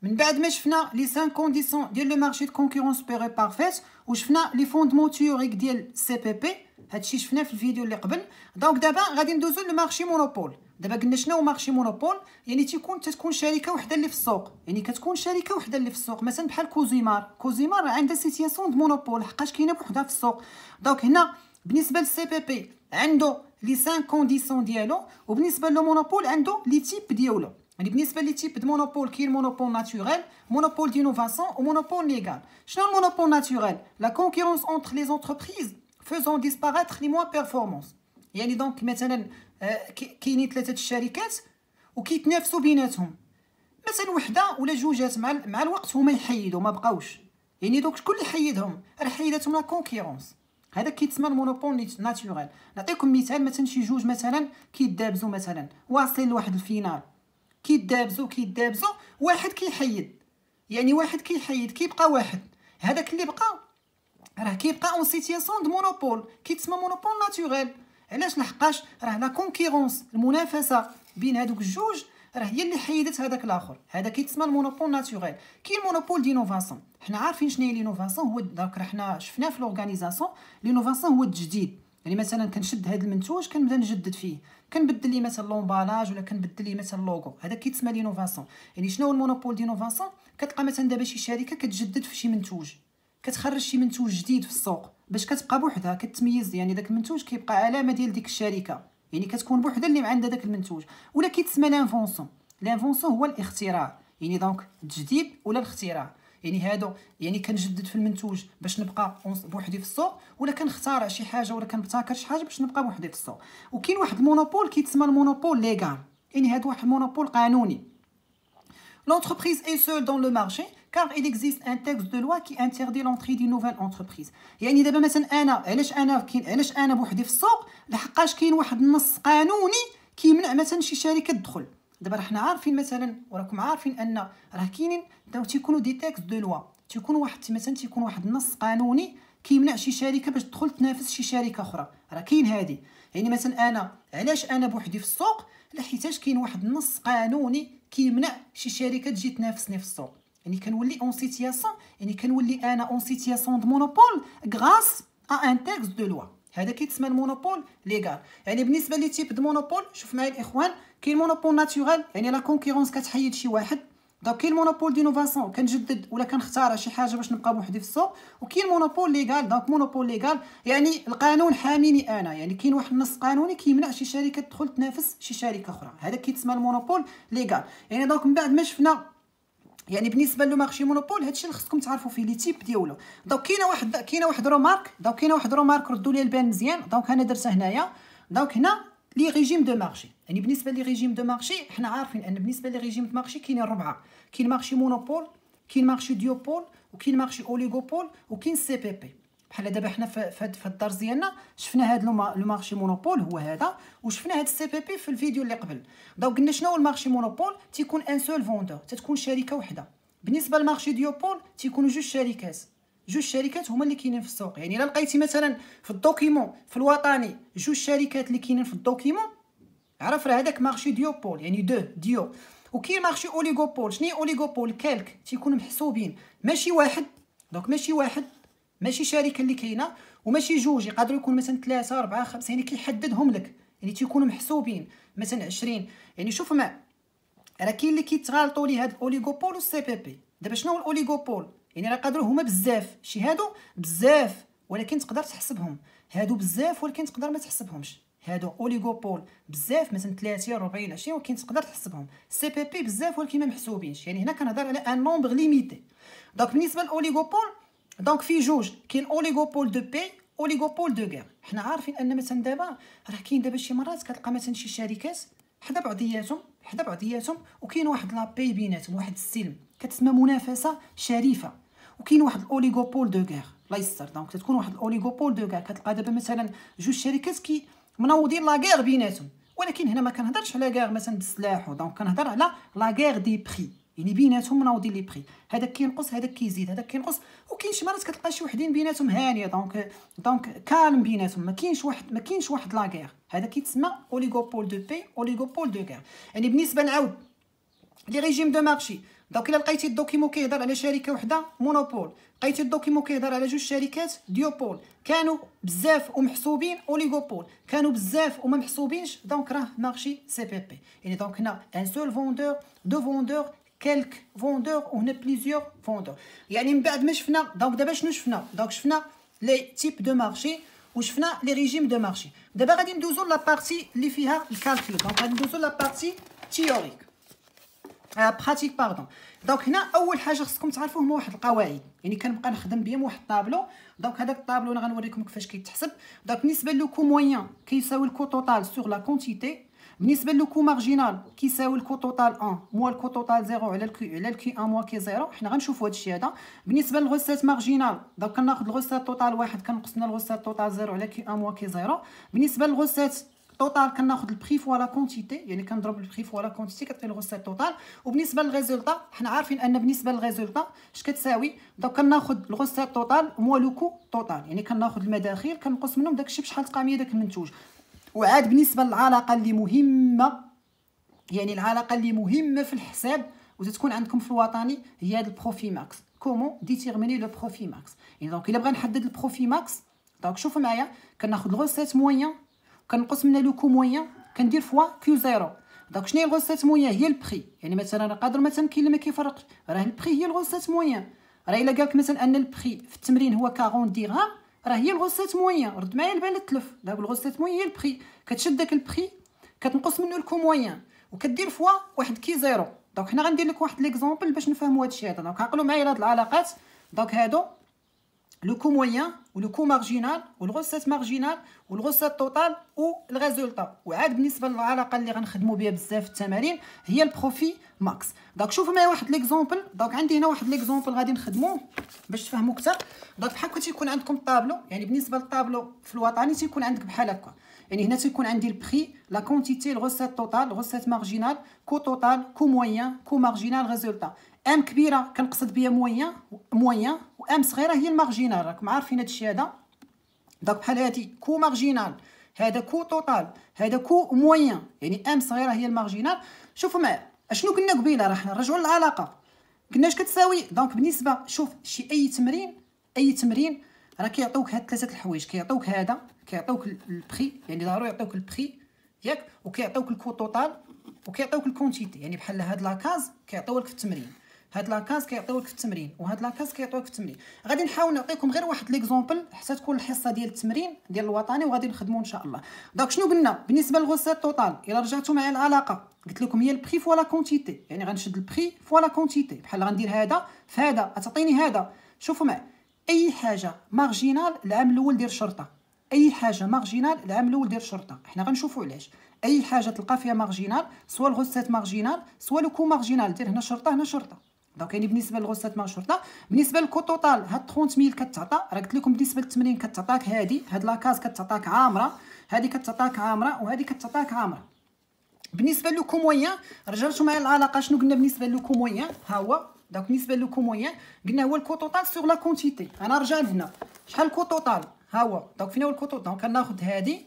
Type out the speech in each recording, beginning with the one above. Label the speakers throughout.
Speaker 1: من بعد ما شفنا لي 5 كونديسيون ديال لو مارشي دو كونكورونس بيغ بارفيت وشفنا لي فوندمون تيوريك ديال سي بي بي، هادشي شفناه في الفيديو اللي قبل. دونك دابا غادي ندوزو للمارشي مونوبول. دابا قلنا شنو هو مارشي مونوبول؟ يعني تتكون شركه وحده اللي في السوق، يعني كتكون شركه وحده اللي في السوق، مثلا بحال كوزيمار عندها سيتياسيون دو مونوبول لحقاش كاينه بوحدها في السوق. دونك هنا بالنسبه للسي بي بي عنده لي 5 كونديسيون ديالو، وبالنسبه لو مونوبول عنده لي تيب ديالو. يعني بالنسبه لي تيب دو مونوبول كاين مونوبول ناتوريل، مونوبول دينوفاسيون ومونوبول ليغال. شنو المونوبول ناتوريل؟ لا كونكورونس اونتر لي زونتربريز faisant disparaître les moins performances. يعني دونك مثلا كاينين 3 الشركات وكيتنافسوا بيناتهم، مثلا وحده ولا جوجات مع الوقت هما يحيدوا ما بقاوش، يعني دوك شكون اللي حيدهم؟ راه حيداتهم لا كونكورونس. هذا كيتسمى المونوبول ناتوريل. نعطيكم مثال، مثلا شي جوج مثلا كيدابزوا، مثلا واصلين لواحد الفينال، كيدابزوا واحد كيحيد، يعني واحد كيحيد كيبقى واحد، هذاك اللي بقى راه كيبقى اون سيتياسيون دو مونوبول، كيتسمى مونوبول ناتوريل. علاش؟ لحقاش راه لا كونكورونس، المنافسه بين هذوك الجوج راه هي اللي حيدت هذاك الاخر، هذا كيتسمى المونوبول ناتوريل. كاين مونوبول دينوفاسيون. حنا عارفين شنو هي لينوفاسيون، هو داك راه حنا شفناه في لورغانيزاسيون. لينوفاسيون هو التجديد، يعني مثلا كنشد هذا المنتوج كنبدا نجدد فيه، كنبدل ليه مثلا لومبالاج ولا كنبدل ليه مثلا لوغو، هذا كيتسمى لينوفاسيون. يعني شنو هو المونوبول دينوفاسيون؟ كتلقى مثلا دابا شي شركه كتجدد في شي منتوج، كتخرج شي منتوج جديد في السوق باش كتبقى بوحدها كتميز، يعني داك المنتوج كيبقى علامه ديال ديك الشركه، يعني كتكون بوحدها اللي عندها داك المنتوج. ولا كيتسمى لانفونسيون هو الاختراع، يعني دونك التجديد ولا الاختراع. يعني هادو يعني كنجدد في المنتوج باش نبقى بوحدي في السوق، ولا كنخترع شي حاجه ولا كنبتكر شي حاجه باش نبقى بوحدي في السوق. وكاين واحد المونوبول كيتسمى المونوبول ليغال، يعني هاد واحد المونوبول قانوني. L'entreprise est seule dans le marché car il existe un texte de loi qui interdit l'entrée d'une nouvelle entreprise. يعني دابا مثلا انا علاش انا بوحدي في السوق؟ لحقاش كاين واحد النص قانوني كيمنع مثلا شي شركه تدخل. دابا حنا عارفين مثلا وراكم عارفين ان راه كاينين تيكونوا دي تيكست دو لوا، تيكون واحد النص قانوني كيمنع شي شركه باش تدخل تنافس شي شركه اخرى، راه كاين هادي. يعني مثلا انا علاش انا بوحدي في السوق؟ حيتاش كاين واحد النص قانوني كيمنع شي شركه تجي تنافسني في السوق، يعني كنولي اون سيتياسيون، يعني كنولي انا اون سيتياسيون دو مونوبول غراس ا ان تيكست دو لوا، هذا كيتسمى المونوبول ليغال. يعني بالنسبه لي تيب دو مونوبول، شوف معايا الاخوان، كاين مونوبول ناتوريل يعني لا كونكورونس كتحيد شي واحد، دونك كاين مونوبول دينوفاسيون كنجدد ولا كنختار شي حاجه باش نبقى بوحدي في السوق، وكاين مونوبول ليغال. دونك مونوبول ليغال يعني القانون حاميني انا، يعني كاين واحد النص قانوني كيمنع شي شركه تدخل تنافس شي شركه اخرى، هذا كيتسمى المونوبول ليغال. يعني دونك من بعد ما شفنا يعني بالنسبه لو مارشي مونوبول هادشي اللي خصكم تعرفوا فيه لي تيب ديالو. دونك كاينه واحد رومارك ردوا لي البال مزيان، دونك انا درتها هنايا. دونك هنا لي ريجيم دو مارشي، يعني بالنسبه لي ريجيم دو مارشي حنا عارفين ان بالنسبه لي ريجيم دو مارشي كاينين 4، كاين مارشي مونوبول، كاين مارشي ديوبول، وكاين مارشي اوليغوبول، وكاين سي بي بي. بحال دابا حنا في الدرس ديالنا شفنا هذا لو مارشي مونوبول هو هذا، وشفنا هذا السي بي بي في الفيديو اللي قبل. دونك قلنا شنو هو المارشي مونوبول؟ تيكون ان سول فوندور، تتكون شركه وحده. بالنسبه للمارشي ديوبول تيكونوا جوج شركات هما اللي كاينين في السوق. يعني الا لقيتي مثلا في الدوكيمون في الوطني جوج شركات اللي كاينين في الدوكيمون، عرف راه هذاك مارشي ديوبول، يعني ديو. وكاين مارشي اوليغوبول. شنو هي اوليغوبول؟ كالك تيكونوا محسوبين، ماشي واحد، دونك ماشي شركه اللي كاينه، وماشي جوج، يقدروا يكون مثلا 3 4 5، يعني كيحددهم لك، يعني تيكونوا محسوبين مثلا 20. يعني شوف راه كاين اللي كيتغالطوا ليه هاد الاوليغوبول والسي بي بي. دابا شنو هو الاوليغوبول؟ يعني راه يقدروا هما بزاف، شي هادو بزاف ولكن تقدر تحسبهم، هادو بزاف ولكن تقدر ما تحسبهمش. هادو اوليغوبول بزاف مثلا 30 40 20 ولكن تقدر تحسبهم. سي بي بي بزاف ولكن ما محسوبينش، يعني هنا كنهضر على ان نومبر ليميتي. دونك بالنسبه للاوليغوبول دونك في جوج، كاين اوليغوبول دو بي، اوليغوبول دو غير. حنا عارفين ان مثلا دابا راه كاين دابا شي مرات كتلقى مثلا شي شركات حدا بعضياتهم وكاين واحد لابي بيناتهم، واحد السلم كتسمى منافسه شريفه. وكاين واحد الاوليغوبول دو غير الله يستر، دونك تتكون واحد الاوليغوبول دو غير، كتلقى دابا مثلا جوج شركات منوضين لا غير بيناتهم. ولكن هنا ما كنهضرش على غير مثلا بالسلاح، دونك كنهضر على لا غير دي بري، يعني بيناتهم منوضين لي بري، هذاك كينقص هذاك كيزيد، هذاك كينقص. وكاين شي مرات كتلقى شي وحدين بيناتهم هانيه، دونك كالم بيناتهم، ما كاينش واحد لا غير، هذا كيتسمى اوليغوبول دو بي، اوليغوبول دو غير. يعني بالنسبه نعاود لي ريجيم دو مارشي، دونك الا لقيتي الدوكيمون كيهضر على شركه وحده مونوبول، لقيتي الدوكيمون كيهضر على جوج شركات ديوبول، كانوا بزاف ومحسوبين اوليغوبول، كانوا بزاف وما محسوبينش، دونك راه مارشي سي بي بي. يعني دونك هنا ان سول فوندور، دو فوندور، كالك فوندور، وهنا بليزيور فوندور. يعني من بعد ما شفنا دونك دابا شنو شفنا؟ دونك شفنا لي تيب دو مارشي وشفنا لي ريجيم دو مارشي. دابا غادي ندوزو لا بارتي اللي فيها الكالكول. دونك غادي ندوزو لا بارتي تيوريك براتيك باردون. دونك هنا اول حاجه خصكم تعرفوا هما واحد القواعد، يعني كنبقى نخدم بهم واحد الطابلو. دونك هذاك الطابلو انا غنوريكم كيفاش كيتحسب. دونك بالنسبه لو كو موين كيساوي الكو توتال سور لا كونتيتي، بالنسبه لو كو مارجينال كيساوي الكو توتال 1 موا الكو توتال 0 على الكي 1 موا كي 0. حنا غنشوفوا هادشي هذا. بالنسبه للغوسيت مارجينال دونك كناخذ الغوسيت توتال 1 كنقسمنا الغوسيت توتال 0 على كي 1 موا كي 0. بالنسبه للغوسيت توتال كناخذ البري فوا لا كونتيتي، يعني كنضرب البري فوا لا كونتيتي كتعطي الغوسيت توتال. وبالنسبه للريزولطا حنا عارفين ان بالنسبه للريزولطا اش كتساوي، دونك كناخذ الغوسيت توتال موا لو كو توتال، يعني كناخذ المداخيل كنقص منهم داكشي بشحال تلقى 100 داك المنتوج. وعاد بالنسبه للعلاقه اللي مهمه، يعني العلاقه اللي مهمه في الحساب وتتكون عندكم في الوطني هي هاد البروفي ماكس. كومون ديتيرميني لو بروفي ماكس؟ يعني دونك الا بغا نحدد البروفي ماكس دونك شوفوا معايا، كناخذ الغوسيت موين كنقص منها لو كو موين كندير فوا كيو زيرو. دونك شنو هي الغوسيت موين؟ هي البري. يعني مثلا قادر مثلا كاين اللي ما كيفرقش، راه البري هي الغوسيت موين. راه الا قالك مثلا ان البري في التمرين هو 40 درهم، راه هي الغوسيت موين. رد معايا البال التلف، داك الغوسيت موين هي البري. كتشد داك البري كتنقص منه الكو موين وكدير فوا واحد كي زيرو. دونك حنا غندير لك واحد ليكزامبل باش نفهموا هادشي هذا. دونك عقلوا معايا هاد العلاقات. دونك هادو لو كو موين ولو كو مارجينال والغوسيت مارجينال والغوسيت توتال والريزولطا. وعاد بالنسبه للعلاقه اللي غنخدموا بها بزاف في التمارين هي البروفي ماكس. دونك شوفوا معايا واحد ليكزامبل. دونك عندي هنا واحد ليكزامبل غادي نخدموه باش تفهموا اكثر. دونك بحال كنت تيكون عندكم طابلو، يعني بالنسبه للطابلو في الوطني تيكون عندك بحال هكا. يعني هنا تيكون عندي البري، لا كونتيتي، الغوسيت توتال، الغوسيت مارجينال، كو توتال، كو موين، كو مارجينال، ريزولطا. ام كبيره كنقصد بها موين وام صغيره هي المارجينال. راكم عارفين هادشي هذا. دونك بحال هادي كو مارجينال، هذا كو توتال، هذا كو موين، يعني ام صغيره هي المارجينال. شوفوا معايا اشنو قلنا قبيله، راه نرجعوا للعلاقه. قلنا اش كتساوي. دونك بالنسبه شوف اي تمرين راه كيعطيوك هاد ثلاثه الحوايج. كيعطيوك هذا، كيعطيوك البري، يعني ضروري يعطيوك البري ياك، وكيعطيوك الكو توتال، وكيعطيوك الكونتيتي. يعني بحال هاد لاكاز كيعطيوك في التمرين، هاد لاكاز كيعطيوك في التمرين، وهاد لاكاز كيعطيوك في التمرين. غادي نحاول نعطيكم غير واحد ليكزامبل حتى تكون الحصه ديال التمرين ديال الوطني وغادي نخدموا ان شاء الله. دونك شنو قلنا بالنسبه للغوسيت توتال؟ الا رجعتوا معايا العلاقه قلت لكم هي البري فوا لا كونتيتي، يعني غنشد البري فوا لا كونتيتي. بحال غندير هذا في هذا غتعطيني هذا. شوفوا معايا اي حاجه مارجينال العام الاول دير شرطه، اي حاجه مارجينال العام الاول دير شرطه. حنا غنشوفوا علاش. اي حاجه تلقى فيها مارجينال سوا الغوسيت مارجينال سوا لو كو مارجينال دير هنا شرطه هنا شرطه. دونك يعني بالنسبه للغوسيت مع شرطه. بالنسبه للكو توتال هاد 30000 كتعطى، راه قلت لكم بالنسبه للتمرين كتعطاك هاد لاكاز كتعطاك عامره، هادي كتعطاك عامره، وهادي كتعطاك عامره. بالنسبه لو كو موين رجعتوا معايا العلاقه. شنو قلنا بالنسبه لو كو موين؟ ها هو. دونك بالنسبه لو كو موين قلنا هو الكو توتال سور لا كونتيتي. انا رجع لهنا شحال الكو توتال؟ ها هو. دونك فين هو الكو توتال؟ دونك كناخذ هادي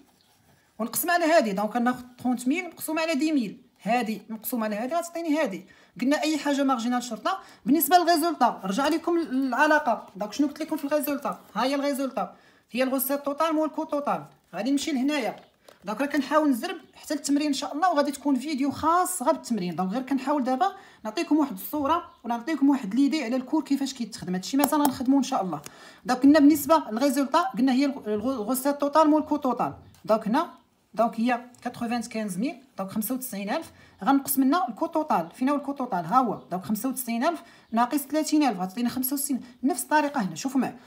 Speaker 1: ونقسم على هادي. دونك كناخذ 30000 مقسوم على 10000، هادي مقسوم على هادي غتعطيني هادي. قلنا اي حاجه مارجينال شرطه. بالنسبه للريزولطا رجع لكم العلاقه. دونك شنو قلت لكم في الريزولطا؟ ها هي الريزولطا هي الغوسيت توتال مول الكو توتال. غادي نمشي لهنايا. دونك راه كنحاول نزرب حتى التمرين ان شاء الله، وغادي تكون فيديو خاص غير بالتمرين. دونك غير كنحاول دابا نعطيكم واحد الصوره ونعطيكم واحد ليدي على الكور كيفاش كيتخدم. هادشي مازال غنخدمو ان شاء الله. دونك قلنا بالنسبه للريزولطا قلنا هي الغوسيت توتال مول الكو توتال. دونك هنا دونك هي 95000. دونك 95000 غنقص منها الكو توتال. فين هو الكو توتال؟ ها هو. دونك 95000 ناقص 30000 غتعطينا 65. نفس الطريقه هنا. شوفوا معايا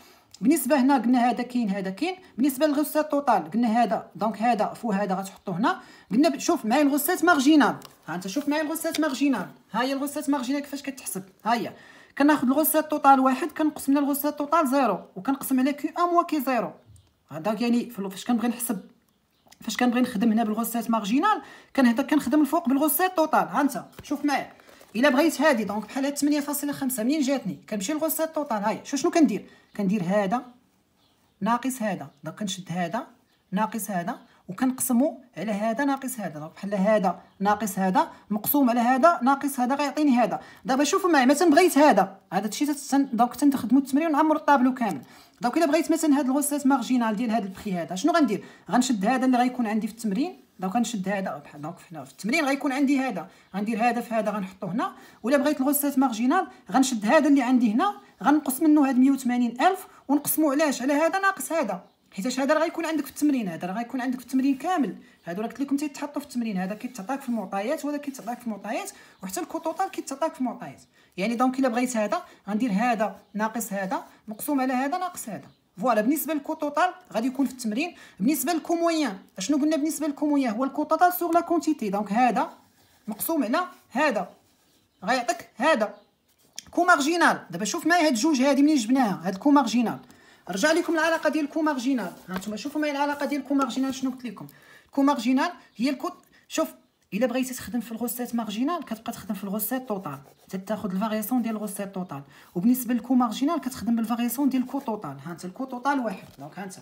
Speaker 1: بالنسبه هنا قلنا هذا كاين هذا كاين. بالنسبه للغوسيت توتال قلنا هذا، دونك هذا فوق هذا غتحطوه هنا. قلنا شوف معايا الغوسيت مارجينال. ها انت شوف معايا الغوسيت مارجينال. ها هي الغوسيت مارجينال كيفاش كتحسب. ها هي كناخذ الغوسيت توتال واحد كنقص من الغوسيت توتال زيرو وكنقسم على كي 1 موا كي زيرو. دونك يعني فاش كنبغي نحسب، فاش كنبغي نخدم هنا بالغوسيت مارجينال كنخدم الفوق بالغوسيت توتال. ها انت شوف معايا الا بغيت هادي دونك بحال هاد 8.5 منين جاتني كنمشي للغوسيت توتال. هاي شنو كندير؟ كندير هذا ناقص هذا. دونك كنشد هذا ناقص هذا وكنقسموا على هذا ناقص هذا. دونك بحال هذا ناقص هذا مقسوم على هذا ناقص هذا غيعطيني هذا. دابا شوفوا معايا، مثلا بغيت هذا الشيء دونك تنخدموا التمرين ونعمروا الطابلو كامل. دونك الا بغيت مثلا هاد الغوسيت مارجينال ديال هاد البخي هذا، شنو غندير؟ غنشد هذا اللي غيكون عندي في التمرين. دونك غنشد هذا بحال دونك في التمرين غيكون عندي هذا، غندير هذا في هذا غنحطو هنا. ولا بغيت الغوسيت مارجينال غنشد هذا اللي عندي هنا، غنقص منه هاد 180,000 ونقسمو علاش على هذا ناقص هذا، حيتاش هذا راه غيكون عندك في التمرين، هذا راه غيكون عندك في التمرين كامل. هادو راه قلت لكم تيتحطوا في التمرين، هذا كيتعطاك في المعطيات وهذا كيتعطاك في المعطيات، وحتى الكوطوطال كيتعطاك في المعطيات. يعني دونك الا بغيت هذا غندير هذا ناقص هذا مقسوم على هذا ناقص هذا. فوالا بالنسبه للكوطوطال غادي يكون في التمرين. بالنسبه للكومويان شنو قلنا؟ بالنسبه للكومويان هو الكوطوطال سوغ لا كونتيتي. دونك هذا مقسوم على هذا غيعطيك هذا كو مارجينال. دابا شوف معايا هاد الجوج هادي منين جبناها، هاد الكو مارجينال. رجع لكم العلاقه ديال الكو مارجينال، هانتوما شوفوا معايا العلاقه ديال الكو مارجينال. شنو قلت لكم؟ الكو مارجينال هي شوف الا بغيتي تخدم في الغوسيت مارجينال كتبقى تخدم في الغوسيت توتال، تاخذ الفارياسيون ديال الغوسيت توتال. وبالنسبه للكو مارجينال كتخدم بالفارياسيون ديال الكو توتال. ها انت الكو توتال واحد. دونك ها انت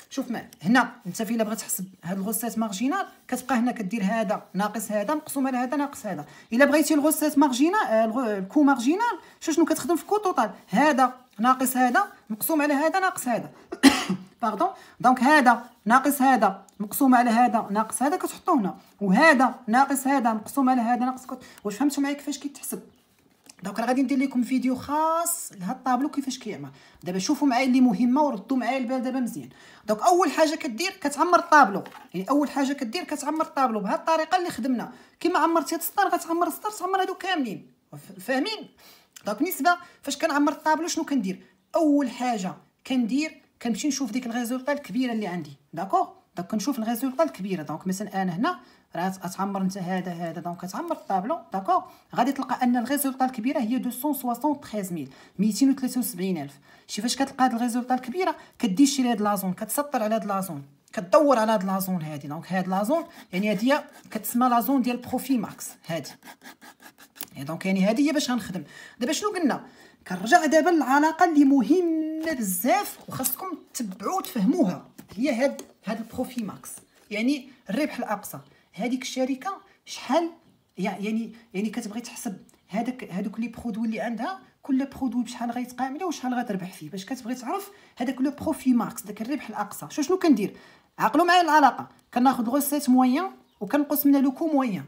Speaker 1: شوف معايا هنا، انت الا بغيت تحسب هاد الغوسيت مارجينال كتبقى هنا كدير هذا ناقص هذا مقسوم على هذا ناقص هذا. الا بغيتي الغوسيت مارجينال الكو مارجينال شنو كتخدم في كو توتال؟ هذا ناقص هذا مقسوم على هذا ناقص هذا باردون. دونك هذا ناقص هذا مقسوم على هذا ناقص هذا كتحطوه هنا، وهذا ناقص هذا مقسوم على هذا ناقص واش فهمتوا معايا كيفاش كيتحسب؟ دونك راه غادي ندير لكم فيديو خاص لهاد الطابلو كيفاش كيعمل. دابا شوفوا معايا اللي مهمه وردوا معايا البال دابا مزيان. دونك اول حاجه كدير كتعمر الطابلو، يعني اول حاجه كدير كتعمر الطابلو بهاد الطريقه اللي خدمنا. كيما عمرتي هاد السطر غتعمر السطر تعمر هادو كاملين، فاهمين؟ دونك بالنسبه فاش كنعمر الطابلو شنو كندير؟ اول حاجه كنمشي نشوف ديك الريزولطا الكبيره اللي عندي. داكوغ دونك كنشوف الريزولطا الكبيره. دونك مثلا انا هنا راه غتعمر انت هذا دونك كتعمر الطابلو. داكوغ غادي تلقى ان الريزولطا الكبيره هي 273,273,000. شي فاش كتلقى هاد الريزولطا الكبيره كدير شي هاد لازون، كتسطر على هاد لازون، كتدور على هاد لازون هادي. دونك هاد لازون يعني هادي كتسمى لازون ديال بروفي ماكس هادي. دونك يعني هادي هي باش غنخدم. دابا شنو قلنا؟ كنرجع دابا للعلاقه اللي مهمه بزاف وخاصكم تتبعوا وتفهموها، هي هاد البروفي ماكس، يعني الربح الاقصى. هذيك الشركه شحال يعني كتبغي تحسب هادوك لي برودوي اللي عندها، كل برودوي بشحال غيتقاملوا وشحال غتربح فيه، باش كتبغي تعرف هذاك لو بروفي ماكس داك الربح الاقصى. شنو كندير؟ عقلوا معايا العلاقه. كناخذ غوسيت موين وكنقص منها لو كو موين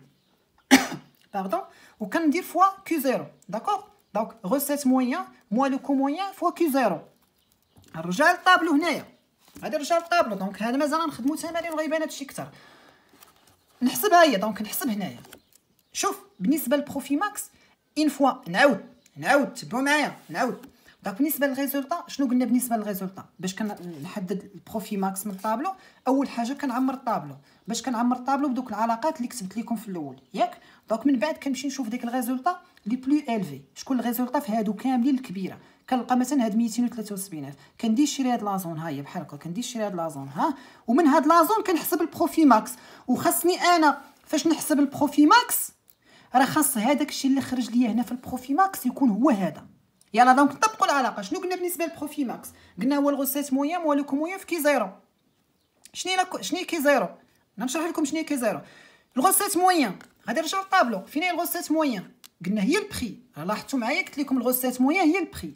Speaker 1: باردون، وكندير فوا كيو زيرو. داكوغ دونك غوسيت موين موا لو كو موين فوا كيو زيرو. نرجع للطابلو هنايا، غادي نرجع للطابلو. دونك هذا مازال غنخدمو تمارين وغيبان هادشي كثر. نحسبها هي. دونك نحسب هنايا. شوف بالنسبه للبروفي ماكس اون فوا نعاود تبعوا معايا نعاود. دونك بالنسبه للريزولطا شنو قلنا؟ بالنسبه للريزولطا باش كنحدد البروفي ماكس من الطابلو اول حاجه كنعمر الطابلو. باش كنعمر الطابلو بدوك العلاقات اللي كتبت لكم في الاول ياك. دونك من بعد كنمشي نشوف ديك الريزولطا لي بلو الفي. شكون الريزولطا في هادو كاملين الكبيره؟ كنلقى مثلا هاد 273,000 كندير شي هاد لازون ها هي بحال هكا، كندير شي هاد لازون ها، ومن هاد لازون كنحسب البروفي ماكس. وخاصني انا فاش نحسب البروفي ماكس راه خاص هذاك الشيء اللي خرج ليا هنا في البروفي ماكس يكون هو هذا. يلا دونك نطبقوا العلاقه. شنو قلنا بالنسبه للبروفي ماكس؟ قلنا هو الغوسيت موين موا لو كو موين في كي زيرو. شنو هي كي زيرو؟ نشرح لكم شنو هي كي زيرو. الغوسيت موين غادي نرجعوا للطابلو. فين هي الغوسيت موين؟ قلنا هي البري. لاحظتوا معايا قلت لكم الغوسيت موين هي البري.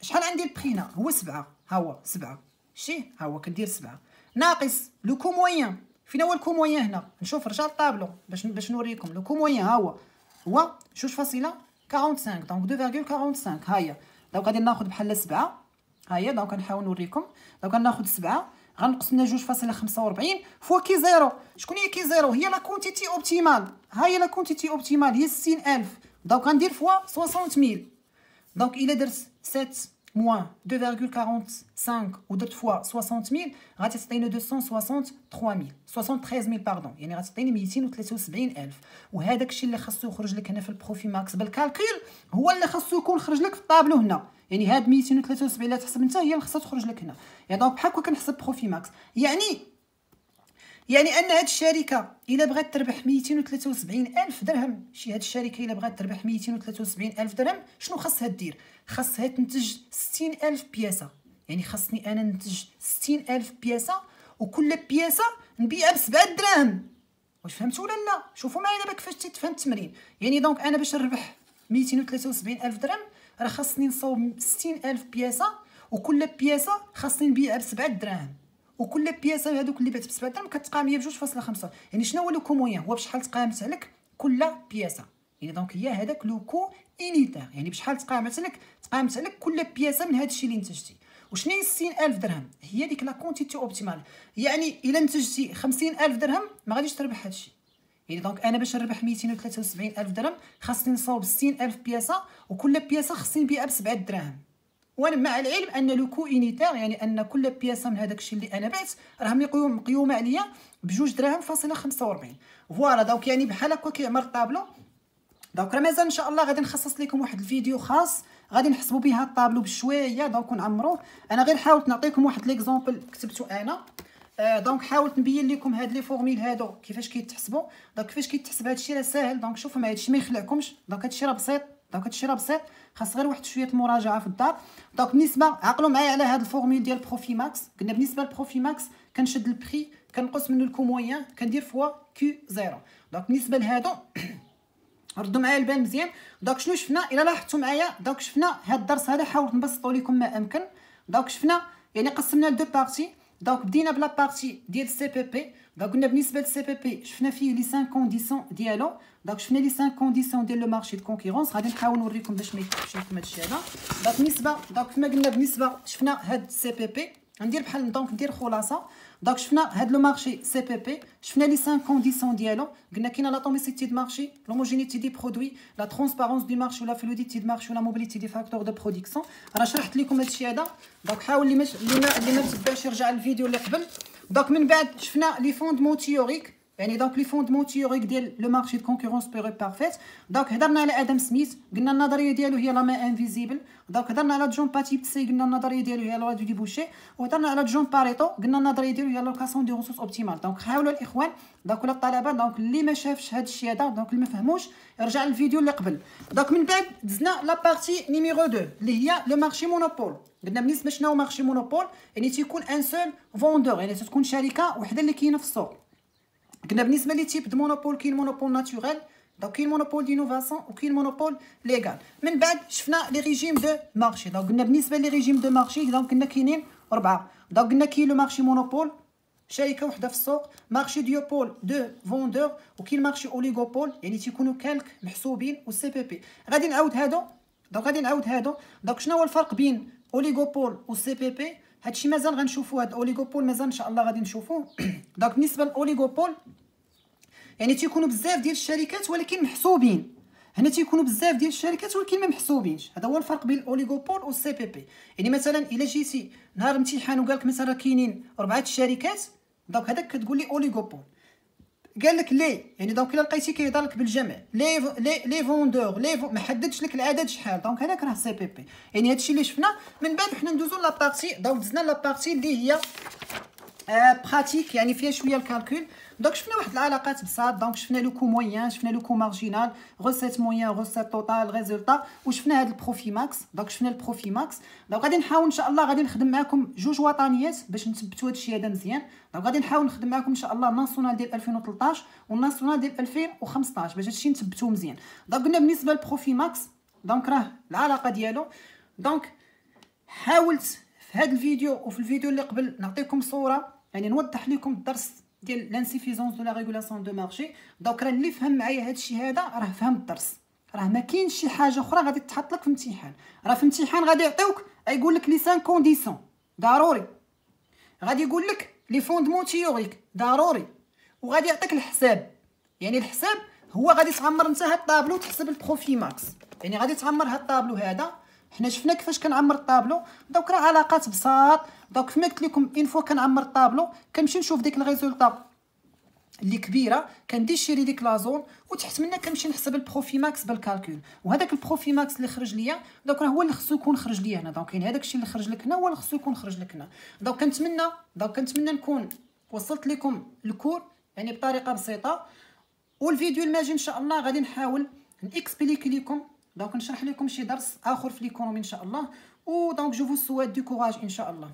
Speaker 1: شحال عندي البري هنا؟ هو 7. ها هو 7. شتي ها هو كندير 7 ناقص لو كو موين. فين هو الكو موين هنا؟ نشوف رجع للطابلو باش نوريكم لو كو موين. ها هو 2.45. دونك 2.45 ها هي. دونك غادي ناخذ بحال 7 ها هي. دونك غنحاول نوريكم. دونك غناخذ 7 غنقص منها 2.45 فوا كي زيرو. شكون هي كي زيرو؟ هي لا كونتيتي اوبتيمال. ها هي لا كونتيتي اوبتيمال هي 60,000. دونك غندير فوا 60,000. دونك الا درت 7 موان 2.45 ودرت فوا 60,000 غادي تعطيني 263,000 باردون، يعني غتعطيني 273,000. وهذاك الشيء اللي خاصو يخرج لك هنا في البروفي ماكس بالكالكول هو اللي خاصو يكون خرج لك في الطابلو هنا. يعني هاد 273 اللي تحسب انت هي اللي خاصها تخرج لك هنا. يعني دونك بحال هكا كنحسب بروفي ماكس. يعني ان هاد الشركه الا بغات تربح 273,000 درهم، هاد الشركه الا بغات تربح 273,000 درهم شنو خاصها دير؟ خاصها تنتج 60,000 بياسه. يعني خاصني انا ننتج 60,000 بياسه وكل بياسه نبيعها ب7 دراهم. واش فهمتوا ولا لا؟ شوفوا معايا دابا كيفاش تيتفهم التمرين. يعني دونك انا باش نربح 273,000 درهم راه خاصني نصاوب 60,000 بياسه، وكل بياسه خاصني نبيعها ب7 دراهم، وكل بياسه هذوك اللي بعت ب7 دراهم كتقام ليا ب2.5. يعني شنو هو لو كو موين؟ هو بشحال تقامت عليك كل بياسه. يعني دونك هي هذاك لو كو انيتير، يعني بشحال تقامت عليك كل بياسه من هذا الشيء اللي نتجتي. وشنو هي 60,000 درهم؟ هي ديك لا كونتيتي اوبتيمال. يعني الا نتجتي 50,000 درهم ما غاديش تربح هذا الشيء. يعني دونك انا باش نربح 273,000 درهم خاصني نصاوب 60,000 بياسه، وكل بياسه خاصني نبيعها ب7 دراهم. وانا مع العلم ان لو كو انيتير، يعني ان كل بياسه من هذاك الشيء اللي انا بعت راه مقيومه عليا ب2 دراهم فاصله 45. فوالا دونك يعني بحال هكا كيعمر الطابلو. دونك راه مازال ان شاء الله غادي نخصص لكم واحد الفيديو خاص غادي نحسبوا بها الطابلو بشويه دونك ونعمروه. انا غير حاولت نعطيكم واحد ليكزامبل كتبته انا. دونك حاولت نبين لكم هاد لي فورميل هادو كيفاش كيتحسبوا. دونك كيفاش كيتحسب هادشي راه ساهل. دونك شوفوا معايا هادشي ما يخلعكمش. دونك هادشي راه بسيط. خاص غير واحد شويه مراجعه في الدار. دونك بالنسبه عقلوا معايا على هاد الفورميل ديال بروفي ماكس. قلنا بالنسبه للبروفي ماكس كنشد البري كنقص منه الكو موين كندير فوا كيو 0. دونك بالنسبه لهادو ردوا معايا البال مزيان. دونك شنو شفنا؟ الا لاحظتوا معايا دونك شفنا هاد الدرس هذا حاولت نبسطو لكم ما امكن. دونك شفنا يعني قسمنا لدو بارتي. دونك بدينا بلا بارتي ديال سي بي بي. دونك قلنا بالنسبه للسي بي بي شفنا فيه لي 5 كونديسيون ديالو. دونك شفنا لي 5 كونديسيون ديال لو مارشي دو كونكورونس. غادي نحاول نوريكم باش ما يكتبش لكم هادشي هذا. دونك بالنسبه دونك كما قلنا بالنسبه شفنا هاد سي بي بي ندير بحال دونك ندير خلاصه. دونك شفنا هاد لو مارشي سي بي بي شفنا لي 5 كونديسيون ديالو. قلنا كاينه لاتوميسيتي دو مارشي، لوموجينيتي دي برودوي، لا ترونسبارونس دو مارشي ولا فلويديتي دو مارشي ولا موبيليتي دي فاكتور دو برودكسيون. راه شرحت لكم هادشي هذا. دونك حاول اللي ما تبعش يرجع للفيديو اللي قبل. دونك من بعد شفنا لي فوندمون تيوريك، يعني دونك لي فوندمون تيوريك ديال لو مارشي دو كونكورونس بيرو بارفيت. دونك هضرنا على ادم سميث قلنا النظريه ديالو هي لا مان انفيزيبل. دونك هضرنا على جون باتيبسي قلنا النظريه ديالو هي لا دو ديبوشي. وهضرنا على جون باريتو قلنا النظريه ديالو هي لوكاسيون دي ريسورس اوبتيمال. دونك حاولوا الاخوان دونك ولا الطلبه دونك اللي ما شافش هذا الشيء هذا دونك اللي ما فهموش يرجع للفيديو اللي قبل. دونك من بعد دزنا لا بارتي نيميرو 2 اللي هي لو مارشي مونوبول. قلنا بالنسبه شنو هو مارشي مونوبول؟ يعني تيكون ان سول فوندور، يعني تكون شركه وحده اللي كاينه في السوق. قلنا بالنسبه لي تيب دو مونوبول كاين مونوبول ناتوريل، دونك كاين مونوبول دينوفاسيون وكاين مونوبول ليغال. من بعد شفنا لي ريجيم دو مارشي. دونك قلنا بالنسبه لي ريجيم دو مارشي دونك قلنا كاينين 4. دونك قلنا كاين لو مارشي مونوبول شركه وحده في السوق، مارشي ديوبول دو فوندور، وكاين مارشي اوليغوبول يعني تيكونوا كالك محسوبين والسي بي بي. غادي نعاود هادو. دونك شنو هو الفرق بين اوليغوبول والسي بي بي؟ هادشي مازال غنشوفوا. هاد اوليغوبول مازال ان شاء الله غادي نشوفوه. دونك بالنسبه للاوليغوبول يعني تيكونوا بزاف ديال الشركات ولكن محسوبين. هنا تيكونوا بزاف ديال الشركات ولكن ما محسوبينش. هذا هو الفرق بين الاوليغوبول والسي بي بي. يعني مثلا الا جيتي نهار امتحان وقال لك مثلا كاينين 4 الشركات دونك هذاك كتقول لي اوليغوبول. قال لك لي يعني دونك الا لقيتي كيهضر لك بالجمع لي فوندور ما حددش لك العدد شحال دونك هذاك راه سي بي بي. يعني هادشي اللي شفنا. من بعد حنا ندوزو لا بارتي. دونك دزنا لا بارتي اللي هي براتيك يعني فيها شويه الكالكول. دونك شفنا واحد العلاقات بساط. دونك شفنا لو كو موين، شفنا لو كو مارجينال، غوسيت موين، غوسيت توتال، ريزولطا، وشفنا هاد البروفي ماكس. دونك شفنا البروفي ماكس. دونك غادي نحاول ان شاء الله غادي نخدم معكم جوج وطنيات باش نثبتوا هادشي هذا مزيان. دونك غادي نحاول نخدم معكم ان شاء الله الناسيونال ديال 2013 والناسيونال ديال 2015 باش هادشي نثبتوه مزيان. دونك قلنا بالنسبه للبروفي ماكس دونك راه العلاقه ديالو. دونك حاولت في هذا الفيديو وفي الفيديو اللي قبل نعطيكم صوره يعني نوضح لكم الدرس ديال لانسيفيزونس دو لا ريغولاسيون دو مارشي. دونك راه اللي فهم معايا هادشي هذا راه فهم الدرس. راه ما كاينش شي حاجه اخرى غادي تحط لك في امتحان. راه في امتحان غادي يعطيوك يقول لك لي 5 كونديسيون ضروري، غادي يقول لك لي فوندمون تيوريك ضروري، وغادي يعطيك الحساب. يعني الحساب هو غادي تعمر انت هاد الطابلو تحسب البروفي ماكس. يعني غادي تعمر هاد الطابلو هذا. حنا شفنا كيفاش كنعمر الطابلو. دونك راه علاقات بساط. دونك كما قلت لكم اون فوا كنعمر الطابلو كنمشي نشوف ديك الريزولطا اللي كبيره كندير شيري ديك لازون وتحت منها كنمشي نحسب البروفي ماكس بالكالكول. وهذاك البروفي ماكس اللي خرج ليا دونك راه هو اللي خصو يكون خرج ليا هنا. دونك يعني هذاك الشيء اللي خرج لك هنا هو اللي خصو يكون خرج لك هنا. دونك كنتمنى نكون وصلت لكم الكور يعني بطريقه بسيطه. والفيديو الماجي ان شاء الله غادي نحاول نكسبليكي لكم دونك نشرح لكم شي درس اخر في ليكونومي ان شاء الله. ودونك جو فو سويت دو كوراج ان شاء الله.